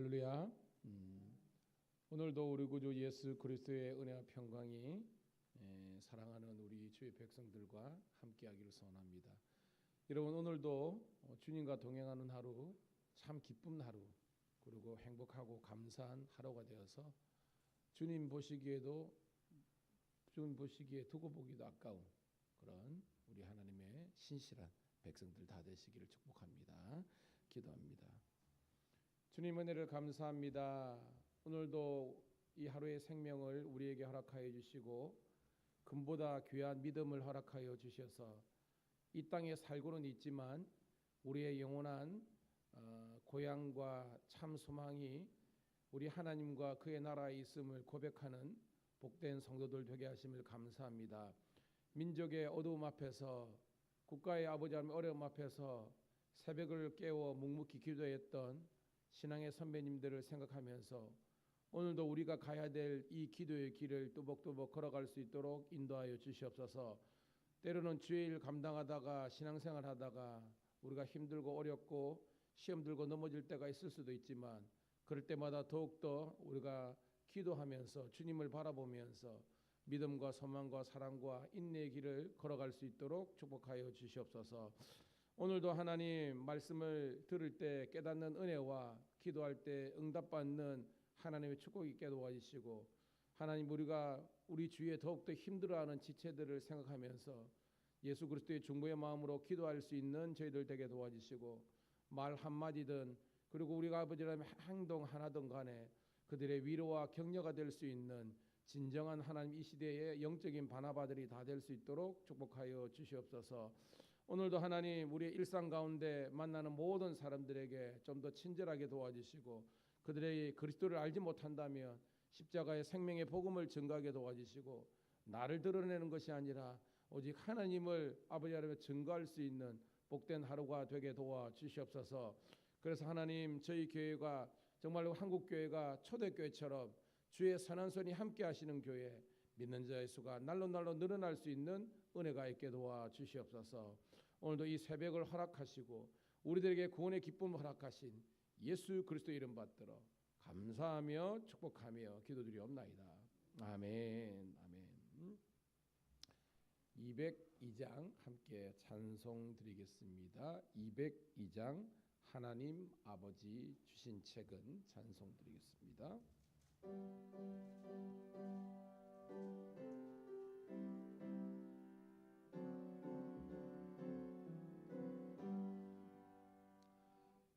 할렐루야. 오늘도 우리 구주 예수 그리스도의 은혜와 평강이 사랑하는 우리 주의 백성들과 함께하기를 소원합니다. 여러분, 오늘도 주님과 동행하는 하루, 참 기쁜 하루, 그리고 행복하고 감사한 하루가 되어서 주님 보시기에 두고 보기도 아까운 그런 우리 하나님의 신실한 백성들 다 되시기를 축복합니다. 기도합니다. 주님 은혜를 감사합니다. 오늘도 이 하루의 생명을 우리에게 허락하여 주시고 금보다 귀한 믿음을 허락하여 주셔서 이 땅에 살고는 있지만 우리의 영원한 고향과 참 소망이 우리 하나님과 그의 나라에 있음을 고백하는 복된 성도들 되게 하심을 감사합니다. 민족의 어두움 앞에서, 국가의 아버지 하나님의 어려움 앞에서 새벽을 깨워 묵묵히 기도했던 신앙의 선배님들을 생각하면서 오늘도 우리가 가야 될 이 기도의 길을 뚜벅뚜벅 걸어갈 수 있도록 인도하여 주시옵소서. 때로는 주의 일 감당하다가 신앙생활 하다가 우리가 힘들고 어렵고 시험 들고 넘어질 때가 있을 수도 있지만 그럴 때마다 더욱더 우리가 기도하면서 주님을 바라보면서 믿음과 소망과 사랑과 인내의 길을 걸어갈 수 있도록 축복하여 주시옵소서. 오늘도 하나님 말씀을 들을 때 깨닫는 은혜와 기도할 때 응답받는 하나님의 축복 있게 도와주시고, 하나님 우리가 우리 주위에 더욱더 힘들어하는 지체들을 생각하면서 예수 그리스도의 중보의 마음으로 기도할 수 있는 저희들 되게 도와주시고, 말 한마디든 그리고 우리가 아버지라면 행동 하나든 간에 그들의 위로와 격려가 될 수 있는 진정한 하나님 이 시대의 영적인 바나바들이 다 될 수 있도록 축복하여 주시옵소서. 오늘도 하나님 우리의 일상 가운데 만나는 모든 사람들에게 좀 더 친절하게 도와주시고, 그들의 그리스도를 알지 못한다면 십자가의 생명의 복음을 증거하게 도와주시고, 나를 드러내는 것이 아니라 오직 하나님을 아버지 하나님을 증거할 수 있는 복된 하루가 되게 도와주시옵소서. 그래서 하나님 저희 교회가 정말로 한국교회가 초대교회처럼 주의 선한 손이 함께 하시는 교회, 믿는 자의 수가 날로 늘어날 수 있는 은혜가 있게 도와주시옵소서. 오늘도 이 새벽을 허락하시고 우리들에게 구원의 기쁨을 허락하신 예수 그리스도 이름 받들어 감사하며 축복하며 기도드리옵나이다. 아멘. 아멘. 202장 함께 찬송 드리겠습니다. 202장 하나님 아버지 주신 책은 찬송 드리겠습니다.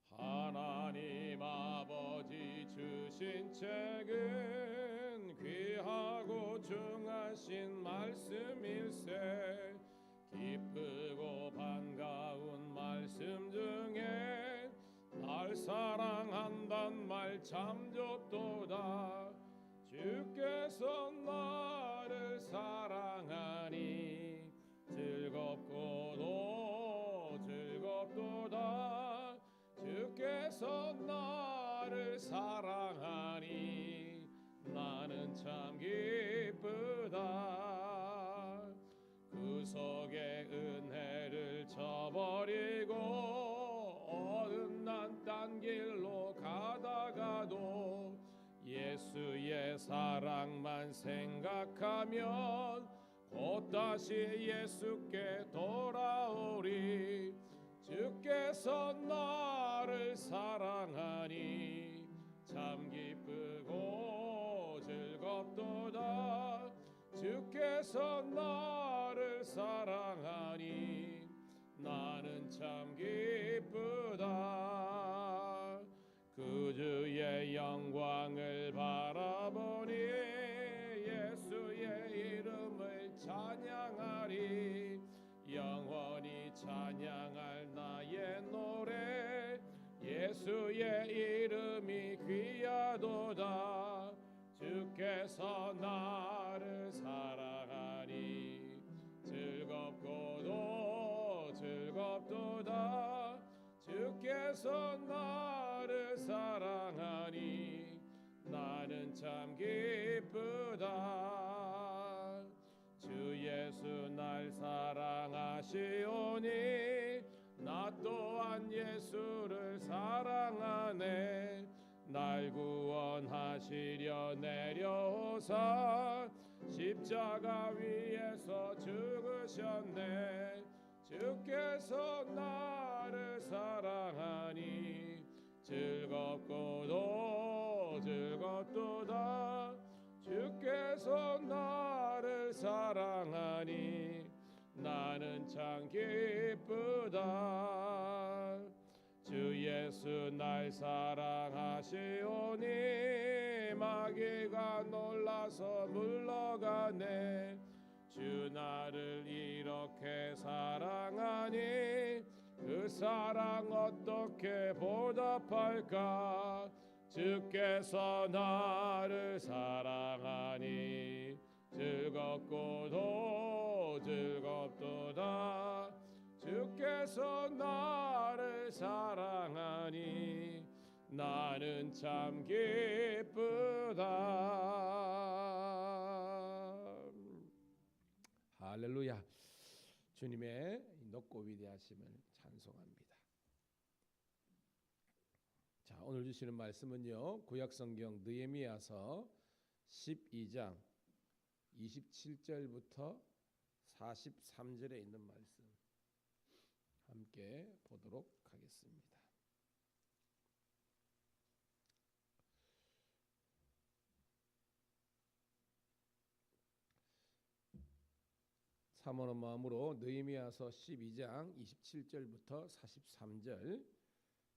하나님 아버지 주신 책은 귀하고 중하신 말씀일세. 기쁘고 반가운 말씀 중에 날 사랑한단 말 참 좋도다. 주께서 나를 사랑하니 즐겁고도 즐겁도다. 주께서 나를 사랑하니 나는 참 기쁘다. 구속의 은혜를 저버리고 어긋난 딴 길로 가다가도 예수의 사랑만 생각하면 곧 다시 예수께 돌아오리. 주께서 나를 사랑하니 참 기쁘고 즐겁도다. 주께서 나를 사랑하니 나는 참 기쁘다. 그 주의 영광을 바라보니 예수의 이름을 찬양하리. 영원히 찬양할 나의 노래 예수의 이름이 귀하도다. 주께서 나를 사랑하니 즐겁고 날 구원하시려 내려오사 십자가 위에서 죽으셨네. 주께서 나를 사랑하니 즐겁고도 즐겁도다. 주께서 나를 사랑하니 나는 참 기쁘다. 주 예수 날 사랑하시오니 마귀가 놀라서 물러가네. 주 나를 이렇게 사랑하니 그 사랑 어떻게 보답할까. 주께서 나를 사랑하니 즐겁고도 즐겁도다. 주께서 나를 사랑하니 나는 참 기쁘다. 할렐루야. 주님의 높고 위대하심을 찬송합니다. 자, 오늘 주시는 말씀은요, 구약성경 느헤미야서 12장 27절부터 43절에 있는 말씀 함께 보도록 하겠습니다. 사모하는 마음으로 느헤미야서 12장 27절부터 43절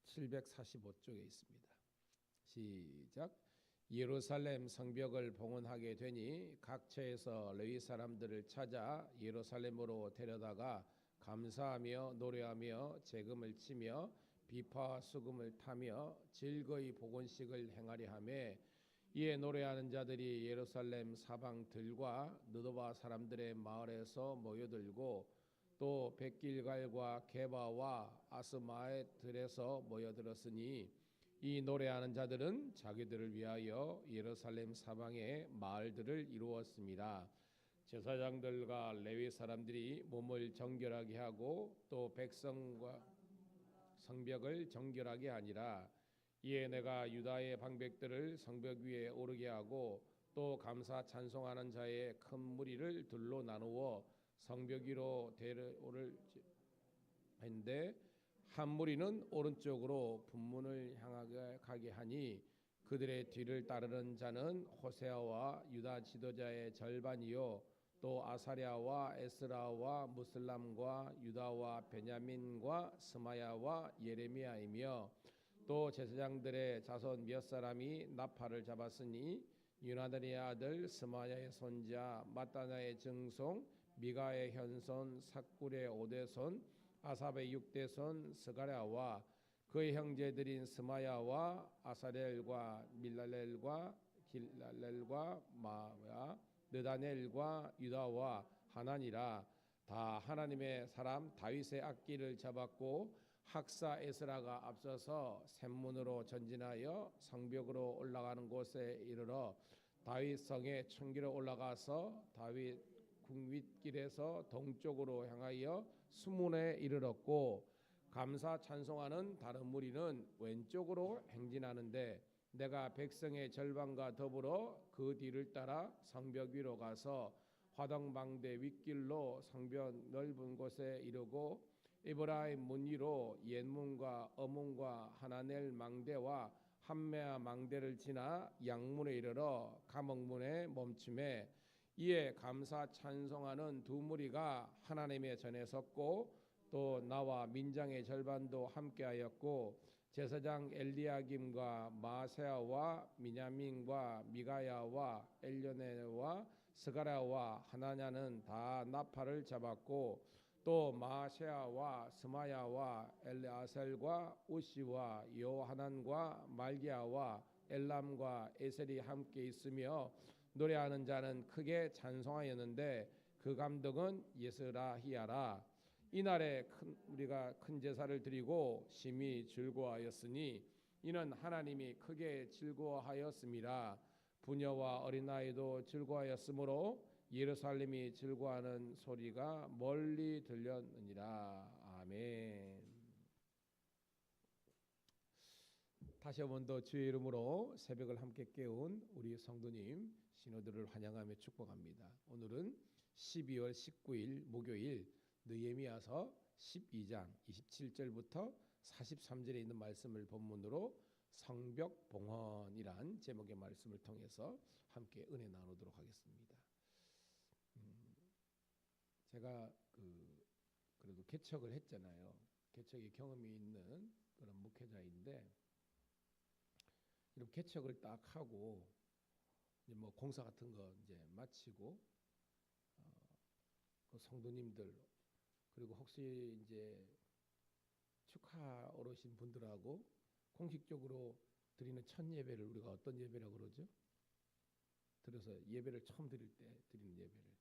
745쪽에 있습니다. 시작. 예루살렘 성벽을 봉헌하게 되니 각처에서 레위 사람들을 찾아 예루살렘으로 데려다가 감사하며 노래하며 재금을 치며 비파와 수금을 타며 즐거이 복원식을 행하려 하매, 이에 노래하는 자들이 예루살렘 사방들과 느도바 사람들의 마을에서 모여들고 또 백길갈과 게바와 아스마의 들에서 모여들었으니, 이 노래하는 자들은 자기들을 위하여 예루살렘 사방의 마을들을 이루었습니다. 제사장들과 레위 사람들이 몸을 정결하게 하고 또 백성과 성벽을 정결하게 하니라. 이에 내가 유다의 방백들을 성벽 위에 오르게 하고 또 감사 찬송하는 자의 큰 무리를 둘로 나누어 성벽 위로 데려오를 했는데, 한 무리는 오른쪽으로 분문을 향하게 가게 하니 그들의 뒤를 따르는 자는 호세아와 유다 지도자의 절반이요 또 아사랴와 에스라와 무슬람과 유다와 베냐민과 스마야와 예레미야이며, 또 제사장들의 자손 몇 사람이 나팔을 잡았으니 유나단의 아들 스마야의 손자 마따나의 증손 미가의 현손 삭굴의 오대손 아삽의 육대손 스가랴와 그의 형제들인 스마야와 아사렐과 밀랄렐과 길랄렐과 마야 느다넬과 유다와 하나니라. 다 하나님의 사람 다윗의 악기를 잡았고 학사 에스라가 앞서서 샘문으로 전진하여 성벽으로 올라가는 곳에 이르러 다윗 성의 층기로 올라가서 다윗 궁윗길에서 동쪽으로 향하여 수문에 이르렀고, 감사 찬송하는 다른 무리는 왼쪽으로 행진하는데 내가 백성의 절반과 더불어 그 뒤를 따라 성벽 위로 가서 화덕망대 윗길로 성벽 넓은 곳에 이르고 에브라임 문 위로 옛문과 어문과 하나넬 망대와 함메아 망대를 지나 양문에 이르러 가목문에 멈춤에, 이에 감사 찬송하는 두 무리가 하나님의 전에 섰고 또 나와 민장의 절반도 함께하였고, 제사장 엘리야김과 마세아와 미냐민과 미가야와 엘료네와 스가랴와 하나냐는 다 나팔을 잡았고, 또 마세아와 스마야와 엘레아셀과 우시와 요하난과 말기야와 엘람과 에셀이 함께 있으며 노래하는 자는 크게 찬송하였는데 그 감독은 예스라히야라. 이날에 우리가 큰 제사를 드리고 심히 즐거워하였으니 이는 하나님이 크게 즐거워하였음이라. 부녀와 어린아이도 즐거워하였으므로 예루살렘이 즐거워하는 소리가 멀리 들렸느니라. 아멘. 다시 한 번 더 주의 이름으로 새벽을 함께 깨운 우리 성도님 신호들을 환영하며 축복합니다. 오늘은 12월 19일 목요일 느헤미야서 12장 27절부터 43절에 있는 말씀을 본문으로 성벽 봉헌이란 제목의 말씀을 통해서 함께 은혜 나누도록 하겠습니다. 제가 그래도 개척을 했잖아요. 개척의 경험이 있는 그런 목회자인데, 이런 개척을 딱 하고 이제 뭐 공사 같은 거 이제 마치고 그 성도님들, 그리고 혹시 이제 축하 오르신 분들하고 공식적으로 드리는 첫 예배를 우리가 어떤 예배라고 그러죠? 들어서 예배를 처음 드릴 때 드리는 예배를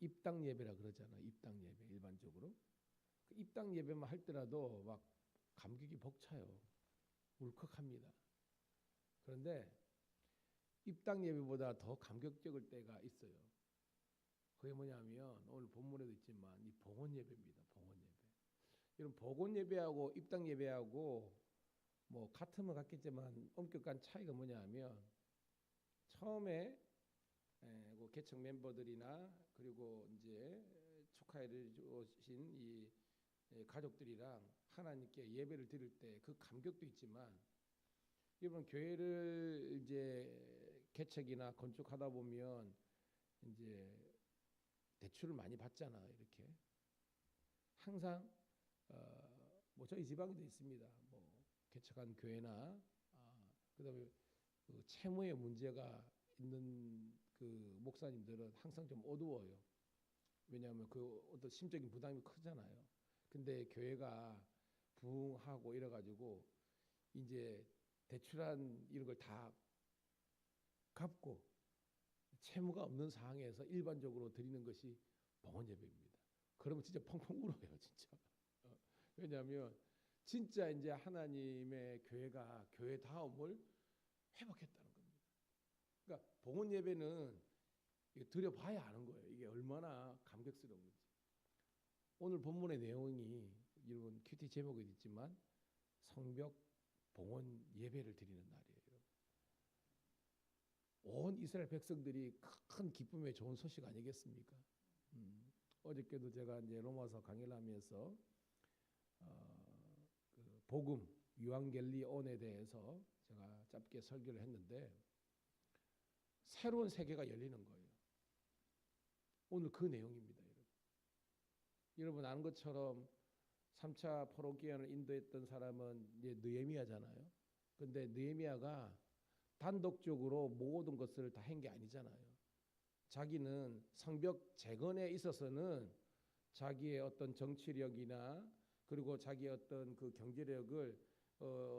입당 예배라 그러잖아. 입당 예배 일반적으로. 그 입당 예배만 할 때라도 막 감격이 벅차요. 울컥합니다. 그런데 입당 예배보다 더 감격적일 때가 있어요. 그게 뭐냐면 오늘 본문에도 있지만 이 봉헌 예배입니다. 봉헌 예배. 이런 봉헌 예배하고 입당 예배하고 뭐 같으면 같겠지만 엄격한 차이가 뭐냐면, 처음에 그 개척 멤버들이나 그리고 이제 축하해 주신 이 가족들이랑 하나님께 예배를 드릴 때 그 감격도 있지만, 여러분 교회를 이제 개척이나 건축하다 보면 이제 대출을 많이 받잖아요. 이렇게 항상 뭐 저희 지방에도 있습니다. 뭐 개척한 교회나 그다음에 그 채무의 문제가 있는 그 목사님들은 항상 좀 어두워요. 왜냐하면 그 어떤 심적인 부담이 크잖아요. 근데 교회가 부흥하고 이래가지고 이제 대출한 이런 걸 다 갚고 채무가 없는 상황에서 일반적으로 드리는 것이 봉헌 예배입니다. 그러면 진짜 펑펑 울어요, 진짜. 왜냐하면 진짜 이제 하나님의 교회가 교회다움을 회복했다는 겁니다. 그러니까 봉헌 예배는 드려봐야 아는 거예요. 이게 얼마나 감격스러운 건지. 오늘 본문의 내용이 여러분 큐티 제목에 있지만 성벽 봉헌 예배를 드리는 날이에요. 온 이스라엘 백성들이 큰 기쁨의 좋은 소식 아니겠습니까? 어저께도 제가 이제 로마서 강의를 하면서 그 복음 유앙겔리온에 대해서 제가 짧게 설교를 했는데, 새로운 세계가 열리는 거예요. 오늘 그 내용입니다, 여러분. 여러분 아는 것처럼 3차 포로기환을 인도했던 사람은 이제 느헤미야잖아요. 근데 느헤미야가 단독적으로 모든 것을 다 한 게 아니잖아요. 자기는 성벽 재건에 있어서는 자기의 어떤 정치력이나 그리고 자기의 어떤 그 경제력을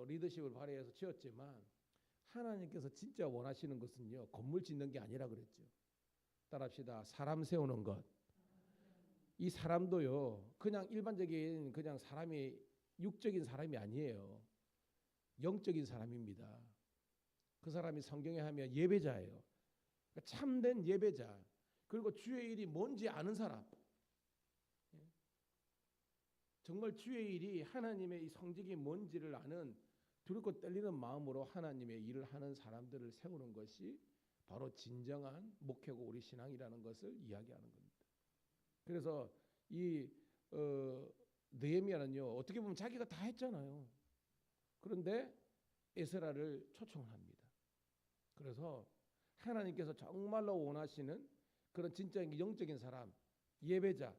리더십을 발휘해서 지었지만, 하나님께서 진짜 원하시는 것은요, 건물 짓는 게 아니라 그랬죠. 따라합시다. 사람 세우는 것. 이 사람도요, 그냥 일반적인 그냥 사람이, 육적인 사람이 아니에요. 영적인 사람입니다. 그 사람이 성경에 하면 예배자예요. 그러니까 참된 예배자. 그리고 주의 일이 뭔지 아는 사람. 정말 주의 일이 하나님의 이 성직이 뭔지를 아는 두렵고 떨리는 마음으로 하나님의 일을 하는 사람들을 세우는 것이 바로 진정한 목회고 우리 신앙이라는 것을 이야기하는 겁니다. 그래서 이 느헤미야는요, 어떻게 보면 자기가 다 했잖아요. 그런데 에스라를 초청을 합니다. 그래서 하나님께서 정말로 원하시는 그런 진짜 영적인 사람, 예배자,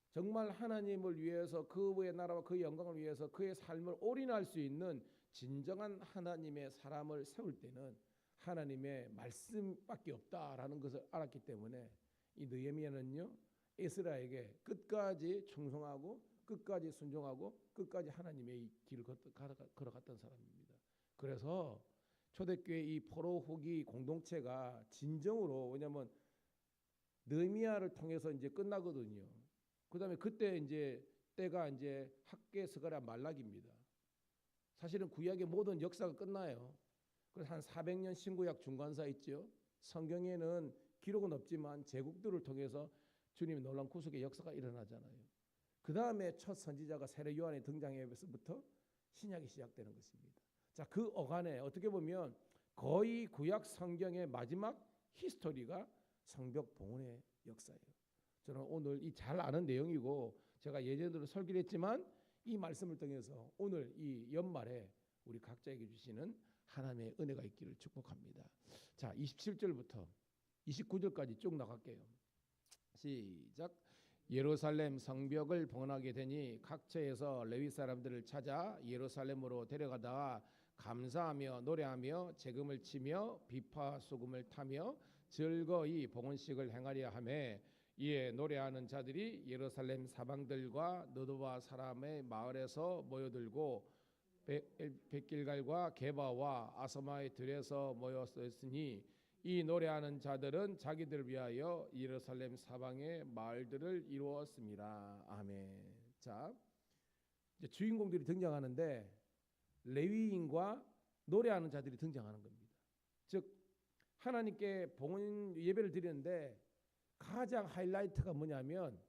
정말 하나님을 위해서 그의 나라와 그의 영광을 위해서 그의 삶을 올인할 수 있는 진정한 하나님의 사람을 세울 때는 하나님의 말씀밖에 없다라는 것을 알았기 때문에 이 느헤미야는요, 에스라에게 끝까지 충성하고 끝까지 순종하고 끝까지 하나님의 이 길을 걸어갔던 사람입니다. 그래서 초대교회 이 포로 후기 공동체가 진정으로, 왜냐하면 느헤미야를 통해서 이제 끝나거든요. 그다음에 그때 이제 때가 이제 학계 스가랴 말라기입니다. 사실은 구약의 모든 역사가 끝나요. 그래서 한 400년 신구약 중간사 있죠. 성경에는 기록은 없지만 제국들을 통해서 주님의 놀라운 구속의 역사가 일어나잖아요. 그 다음에 첫 선지자가 세례 요한이 등장해서부터 신약이 시작되는 것입니다. 자, 그 어간에 어떻게 보면 거의 구약 성경의 마지막 히스토리가 성벽 봉헌의 역사예요. 저는 오늘 이 잘 아는 내용이고 제가 예전에도 설교를 했지만 이 말씀을 통해서 오늘 이 연말에 우리 각자에게 주시는 하나님의 은혜가 있기를 축복합니다. 자, 27절부터 29절까지 쭉 나갈게요. 시작. 예루살렘 성벽을 봉헌하게 되니 각처에서 레위 사람들을 찾아 예루살렘으로 데려가다가 감사하며 노래하며 재금을 치며 비파 소금을 타며 즐거이 봉헌식을 행하려 하매 이에 노래하는 자들이 예루살렘 사방들과 느도바 사람의 마을에서 모여들고 백길갈과 게바와 아스마의 들에서 모였으니 이 노래하는 자들은 자기들 위하여 예루살렘 사방의 마을들을 이루었습니다. 아멘. 자, 이제 주인공들이 등장하는데 레위인과 노래하는 자들이 등장하는 겁니다. 즉 하나님께 봉헌 예배를 드리는데 가장 하이라이트가 뭐냐면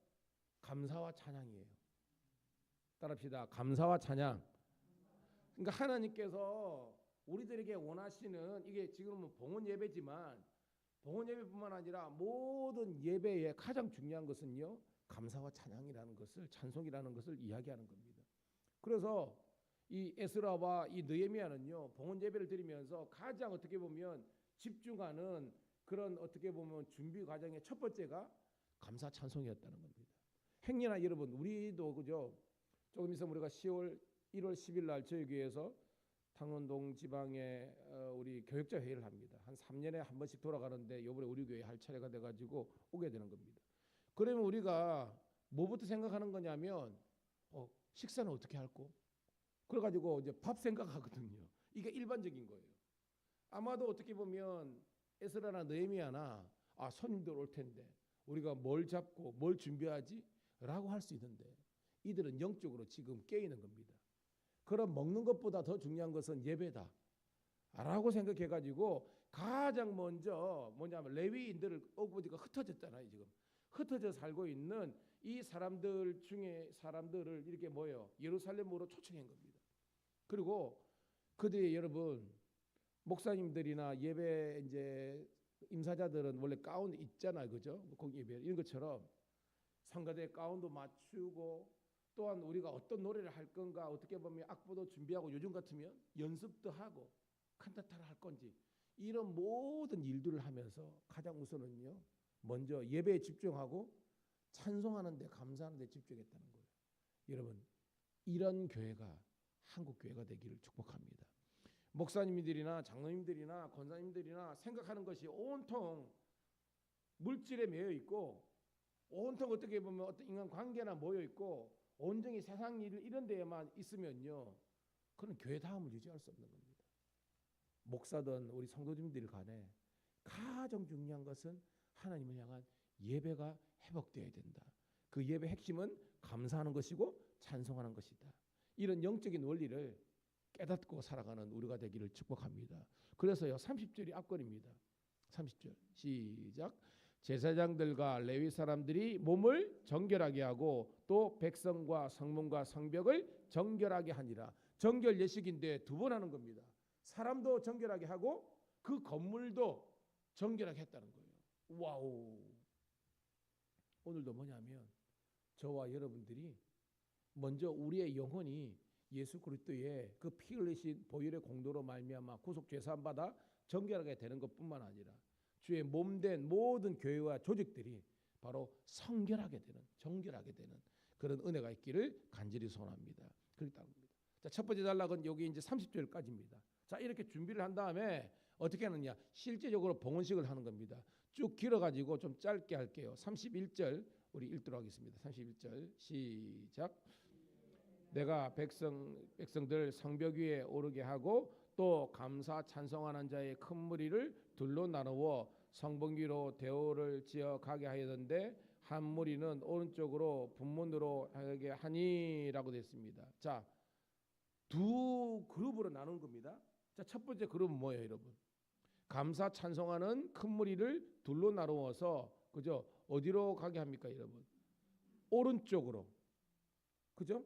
감사와 찬양이에요. 따라합시다. 감사와 찬양. 그러니까 하나님께서 우리들에게 원하시는 이게 지금은 봉헌 예배지만 봉헌 예배뿐만 아니라 모든 예배의 가장 중요한 것은요 감사와 찬양이라는 것을 찬송이라는 것을 이야기하는 겁니다. 그래서 이 에스라와 이 느헤미야는요 봉헌 예배를 드리면서 가장 어떻게 보면 집중하는 그런 어떻게 보면 준비 과정의 첫 번째가 감사 찬송이었다는 겁니다. 행여나 여러분 우리도 그죠? 조금 있으면 우리가 1월 10일 날 저희 교회에서 당원동 지방에 우리 교역자 회의를 합니다. 한 3년에 한 번씩 돌아가는데 이번에 우리 교회 할 차례가 돼가지고 오게 되는 겁니다. 그러면 우리가 뭐부터 생각하는 거냐면 식사는 어떻게 할고? 그래가지고 이제 밥 생각하거든요. 이게 일반적인 거예요. 아마도 어떻게 보면 에스라나 느헤미야나 손님들 올 텐데 우리가 뭘 잡고 뭘 준비하지? 라고 할 수 있는데 이들은 영적으로 지금 깨 있는 겁니다. 그럼 먹는 것보다 더 중요한 것은 예배다 라고 생각해가지고 가장 먼저 뭐냐면 레위인들을 보니까 흩어졌잖아요. 지금 흩어져 살고 있는 이 사람들 중에 사람들을 이렇게 모여 예루살렘으로 초청한 겁니다. 그리고 그들이 여러분 목사님들이나 예배 이제 임사자들은 원래 가운 있잖아요. 그죠? 거기 예배 이런 것처럼 성가대 가운도 맞추고 또한 우리가 어떤 노래를 할 건가 어떻게 보면 악보도 준비하고 요즘 같으면 연습도 하고 칸타타를 할 건지 이런 모든 일들을 하면서 가장 우선은요 먼저 예배에 집중하고 찬송하는 데 감사하는 데 집중했다는 거예요. 여러분 이런 교회가 한국 교회가 되기를 축복합니다. 목사님들이나 장로님들이나 권사님들이나 생각하는 것이 온통 물질에 매여 있고 온통 어떻게 보면 어떤 인간 관계나 모여 있고 온전히 세상 일 이런 데에만 있으면요 그건 교회 다음을 유지할 수 없는 겁니다. 목사든 우리 성도님들 간에 가장 중요한 것은 하나님을 향한 예배가 회복되어야 된다. 그 예배 핵심은 감사하는 것이고 찬송하는 것이다. 이런 영적인 원리를 깨닫고 살아가는 우리가 되기를 축복합니다. 그래서요 30절이 앞걸입니다. 30절 시작. 제사장들과 레위 사람들이 몸을 정결하게 하고 또 백성과 성문과 성벽을 정결하게 하니라. 정결 예식인데 두 번 하는 겁니다. 사람도 정결하게 하고 그 건물도 정결하게 했다는 거예요. 와우. 오늘도 뭐냐면 저와 여러분들이 먼저 우리의 영혼이 예수 그리스도의 그 피 흘리신 보혈의 공로로 말미암아 구속 죄사함 받아 정결하게 되는 것뿐만 아니라 주의 몸된 모든 교회와 조직들이 바로 성결하게 되는 정결하게 되는 그런 은혜가 있기를 간절히 소원합니다. 그렇다는 겁니다. 자, 첫 번째 단락은 여기 이제 30절까지입니다. 자, 이렇게 준비를 한 다음에 어떻게 하느냐? 실제적으로 봉헌식을 하는 겁니다. 쭉 길어가지고 좀 짧게 할게요. 31절 우리 읽도록 하겠습니다. 31절 시작. 내가 백성들 성벽 위에 오르게 하고 또 감사 찬송하는 자의 큰 무리를 둘로 나누어 성벽 위로 대오를 지어 가게 하였는데 한 무리는 오른쪽으로 분문으로 하게 하니라고 됐습니다. 자, 두 그룹으로 나눈 겁니다. 자, 첫 번째 그룹은 뭐예요, 여러분? 감사 찬송하는 큰 무리를 둘로 나누어서 그죠? 어디로 가게 합니까, 여러분? 오른쪽으로. 그죠?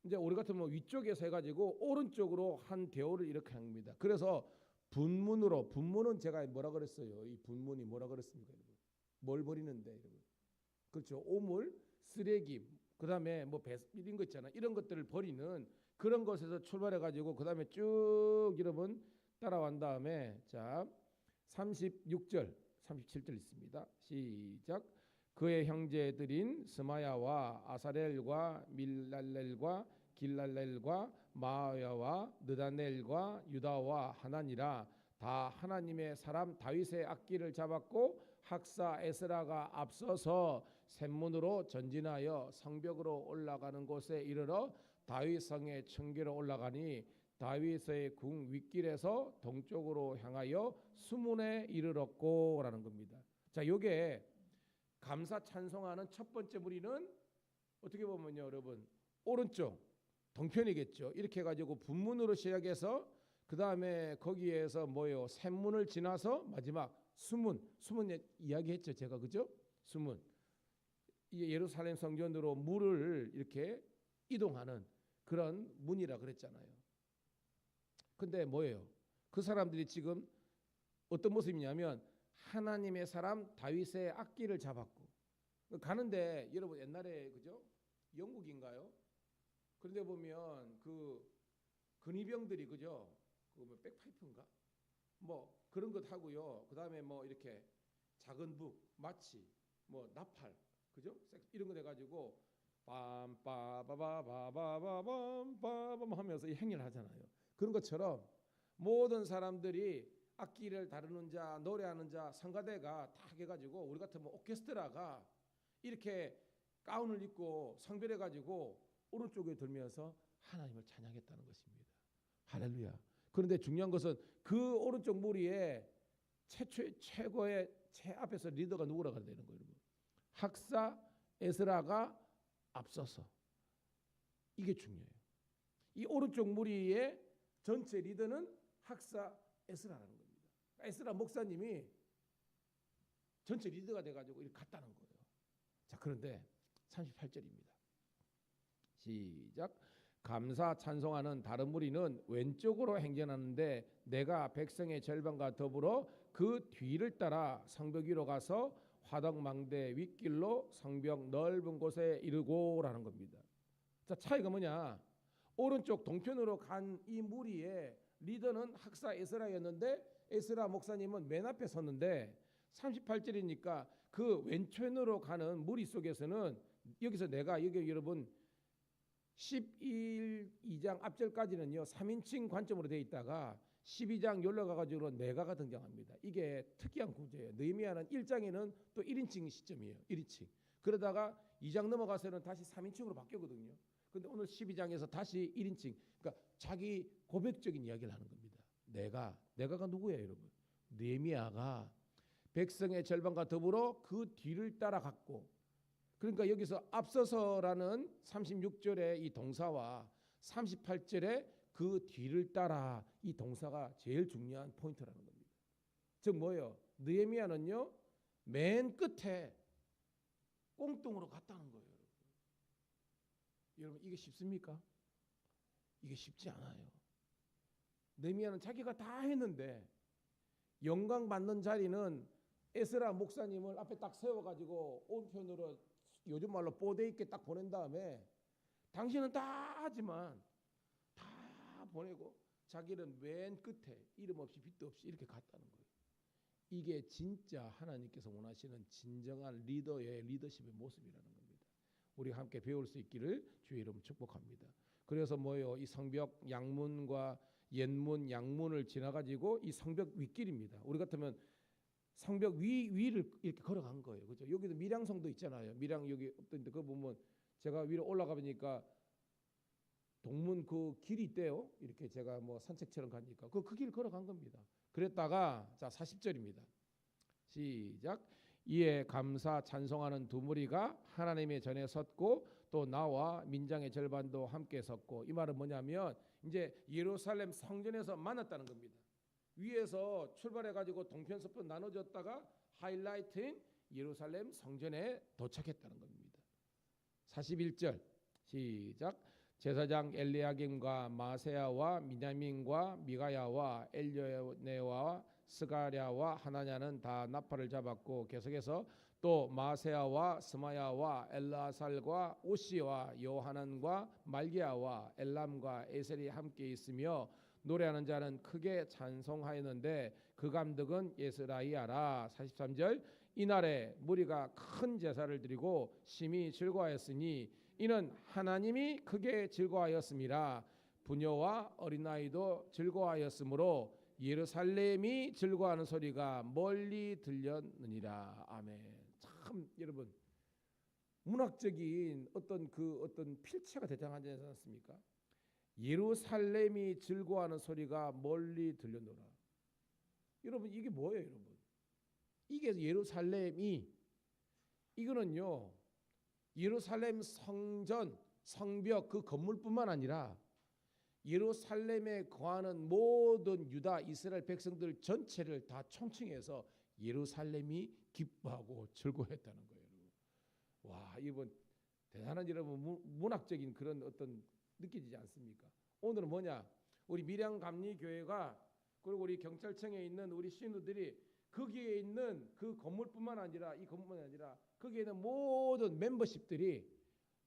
이제 우리 같으면 위쪽에서 해가지고 오른쪽으로 한 대오를 이렇게 합니다. 그래서 분문은 제가 뭐라 그랬어요? 이 분문이 뭐라 그랬습니까, 여러분? 뭘 버리는데, 여러분? 그렇죠. 오물, 쓰레기, 그다음에 뭐 이런 거 있잖아. 이런 것들을 버리는 그런 것에서 출발해가지고 그다음에 쭉 여러분 따라간 다음에 자 36절, 37절 있습니다. 시작. 그의 형제들인 스마야와 아사렐과 밀랄렐과 길랄렐과 마야와 느다넬과 유다와 하나니라 다 하나님의 사람 다윗의 악기를 잡았고 학사 에스라가 앞서서 샘문으로 전진하여 성벽으로 올라가는 곳에 이르러 다윗 성의 청계로 올라가니 다윗의 궁 윗길에서 동쪽으로 향하여 수문에 이르렀고라는 겁니다. 자, 요게 감사 찬송하는 첫 번째 무리는 어떻게 보면요, 여러분 오른쪽 동편이겠죠. 이렇게 해가지고 분문으로 시작해서 그 다음에 거기에서 뭐요? 샘문을 지나서 마지막 수문 이야기했죠, 제가 그죠? 수문. 이게 예루살렘 성전으로 물을 이렇게 이동하는 그런 문이라 그랬잖아요. 근데 뭐예요? 그 사람들이 지금 어떤 모습이냐면 하나님의 사람 다윗의 악기를 잡았고 가는데 여러분 옛날에 그죠? 영국인가요? 그런데 보면 그 근위병들이 그죠? 그뭐 백파이프인가? 뭐 그런 것 하고요. 그다음에 뭐 이렇게 작은 북, 마치, 뭐 나팔, 그죠? 이런 거 해가지고 빰빠바바바바바밤 하면서 이 행위를 하잖아요. 그런 것처럼 모든 사람들이 악기를 다루는 자, 노래하는 자, 성가대가 다 해가지고 우리 같으면 오케스트라가 이렇게 가운을 입고 성별해가지고 오른쪽에 들면서 하나님을 찬양했다는 것입니다. 할렐루야. 그런데 중요한 것은 그 오른쪽 무리에 최고의 앞에서 리더가 누구라고 해야 되는 거예요, 여러분? 학사 에스라가 앞서서. 이게 중요해요. 이 오른쪽 무리의 전체 리더는 학사 에스라라는 겁니다. 에스라 목사님이 전체 리더가 돼가지고 이렇게 갔다는 거예요. 자, 그런데 38절입니다. 시작. 감사 찬송하는 다른 무리는 왼쪽으로 행전하는데 내가 백성의 절반과 더불어 그 뒤를 따라 성벽 위로 가서 화덕망대 윗길로 성벽 넓은 곳에 이르고라는 겁니다. 자, 차이가 뭐냐? 오른쪽 동편으로 간 이 무리의 리더는 학사 에스라였는데 에스라 목사님은 맨 앞에 섰는데 38절이니까 그 왼편으로 가는 무리 속에서는 여기서 내가 여기 여러분 12장 앞절까지는요 3인칭 관점으로 되어 있다가 12장 올라가가지고 내가가 등장합니다. 이게 특이한 구조예요. 느헤미야는 1장에는 또 1인칭 시점이에요. 1인칭. 그러다가 2장 넘어가서는 다시 3인칭으로 바뀌거든요. 근데 오늘 12장에서 다시 1인칭. 그러니까 자기 고백적인 이야기를 하는 겁니다. 내가가 누구예요, 여러분? 느헤미야가 백성의 절반과 더불어 그 뒤를 따라갔고, 그러니까 여기서 앞서서라는 36절의 이 동사와 38절의 그 뒤를 따라 이 동사가 제일 중요한 포인트라는 겁니다. 즉 뭐예요? 느헤미야는요 맨 끝에 꽁뚱으로 갔다는 거예요. 여러분 이게 쉽습니까? 이게 쉽지 않아요. 느헤미야는 자기가 다 했는데 영광 받는 자리는 에스라 목사님을 앞에 딱 세워가지고 온편으로 요즘 말로 뽀대 있게 딱 보낸 다음에 당신은 다 하지만 다 보내고 자기는 맨 끝에 이름 없이 빚도 없이 이렇게 갔다는 거예요. 이게 진짜 하나님께서 원하시는 진정한 리더의 리더십의 모습이라는 겁니다. 우리 함께 배울 수 있기를 주의 이름 축복합니다. 그래서 뭐예요? 이 성벽 양문과 옛문 양문을 지나가지고 이 성벽 윗길입니다. 우리 같으면 성벽 위를 이렇게 걸어간 거예요. 그죠? 여기도 밀양성도 있잖아요. 밀양 여기 없던데 그거 보면 제가 위로 올라가 보니까 동문 그 길이 있대요. 이렇게 제가 뭐 산책처럼 가니까 그 길 걸어간 겁니다. 그랬다가 자 40절입니다. 시작. 이에 감사 찬송하는 두 무리가 하나님의 전에 섰고 또 나와 민장의 절반도 함께 섰고, 이 말은 뭐냐면 이제 예루살렘 성전에서 만났다는 겁니다. 위에서 출발해가지고 동편 서편 나눠졌다가 하이라이트인 예루살렘 성전에 도착했다는 겁니다. 41절 시작. 제사장 엘리야김과 마세야와 미냐민과 미가야와 엘요네와 스가랴와 하나냐는 다 나팔을 잡았고, 계속해서 또 마세야와 스마야와 엘라살과 우시와 요하난과 말기야와 엘람과 에셀이 함께 있으며 노래하는 자는 크게 찬송하였는데 그 감독은 예스라이야라. 43절 이날에 무리가 큰 제사를 드리고 심히 즐거워하였으니 이는 하나님이 크게 즐거워하였음이라. 부녀와 어린아이도 즐거워하였으므로 예루살렘이 즐거워하는 소리가 멀리 들렸느니라. 아멘. 참 여러분, 문학적인 어떤 필체가 대장하지 않습니까? 예루살렘이 즐거워하는 소리가 멀리 들렸노라. 여러분, 이게 뭐예요, 여러분? 이게 예루살렘이, 이거는요 예루살렘 성전, 성벽 그 건물뿐만 아니라 예루살렘에 거하는 모든 유다 이스라엘 백성들 전체를 다 총칭해서 예루살렘이 기뻐하고 즐거워했다는 거예요. 와, 이번 대단한 여러분 문학적인 그런 어떤 느껴지지 않습니까? 오늘은 뭐냐? 우리 밀양감리교회가 그리고 우리 경찰청에 있는 우리 신우들이 거기에 있는 그 건물뿐만 아니라 이 건물뿐만 아니라 거기에 있는 모든 멤버십들이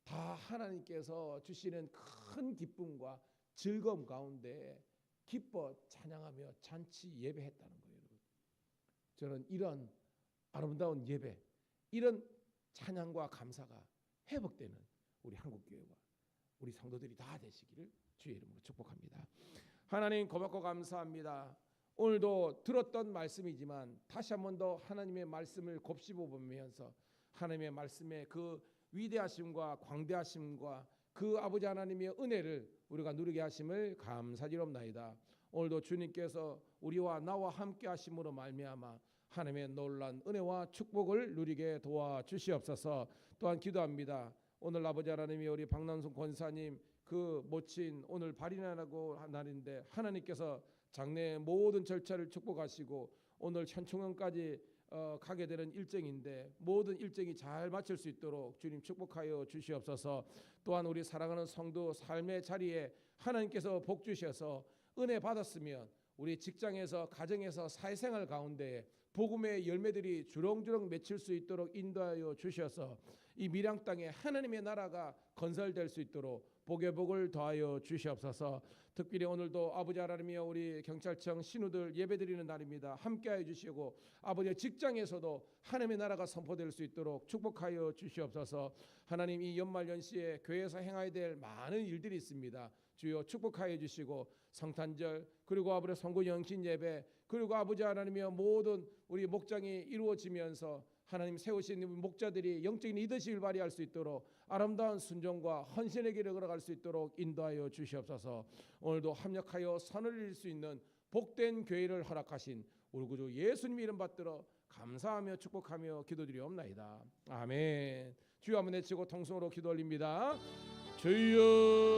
다 하나님께서 주시는 큰 기쁨과 즐거움 가운데 기뻐 찬양하며 잔치 예배했다는 거예요. 여러분. 저는 이런 아름다운 예배, 이런 찬양과 감사가 회복되는 우리 한국교회와 우리 성도들이 다 되시기를 주의 이름으로 축복합니다. 하나님 고맙고 감사합니다. 오늘도 들었던 말씀이지만 다시 한 번 더 하나님의 말씀을 곱씹어 보면서 하나님의 말씀의 그 위대하심과 광대하심과 그 아버지 하나님의 은혜를 우리가 누리게 하심을 감사드리옵나이다. 오늘도 주님께서 우리와 나와 함께 하심으로 말미암아 하나님의 놀란 은혜와 축복을 누리게 도와주시옵소서. 또한 기도합니다. 오늘 아버지 하나님이 우리 박남순 권사님 그 모친 오늘 발인하고 한 날인데 하나님께서 장래의 모든 절차를 축복하시고 오늘 현충원까지 가게 되는 일정인데 모든 일정이 잘 마칠 수 있도록 주님 축복하여 주시옵소서. 또한 우리 사랑하는 성도 삶의 자리에 하나님께서 복 주셔서 은혜 받았으면 우리 직장에서 가정에서 사회생활 가운데 복음의 열매들이 주렁주렁 맺힐 수 있도록 인도하여 주셔서 이 밀양 땅에 하나님의 나라가 건설될 수 있도록 복의 복을 더하여 주시옵소서. 특별히 오늘도 아버지 하나님이여 우리 경찰청 신우들 예배드리는 날입니다. 함께하여 주시고 아버지의 직장에서도 하나님의 나라가 선포될 수 있도록 축복하여 주시옵소서. 하나님 이 연말연시에 교회에서 행해야 될 많은 일들이 있습니다. 주여 축복하여 주시고 성탄절 그리고 아버지 성구 영신 예배 그리고 아버지 하나님이여 모든 우리 목장이 이루어지면서 하나님 세우신 목자들이 영적인 리더십을 발휘할 수 있도록 아름다운 순종과 헌신의 길을 걸어갈 수 있도록 인도하여 주시옵소서. 오늘도 합력하여 선을 이룰 수 있는 복된 교회를 허락하신 우리 구주 예수님 이름 받들어 감사하며 축복하며 기도드리옵나이다. 아멘. 주여 한번 외치고 통성으로 기도 올립니다. 주여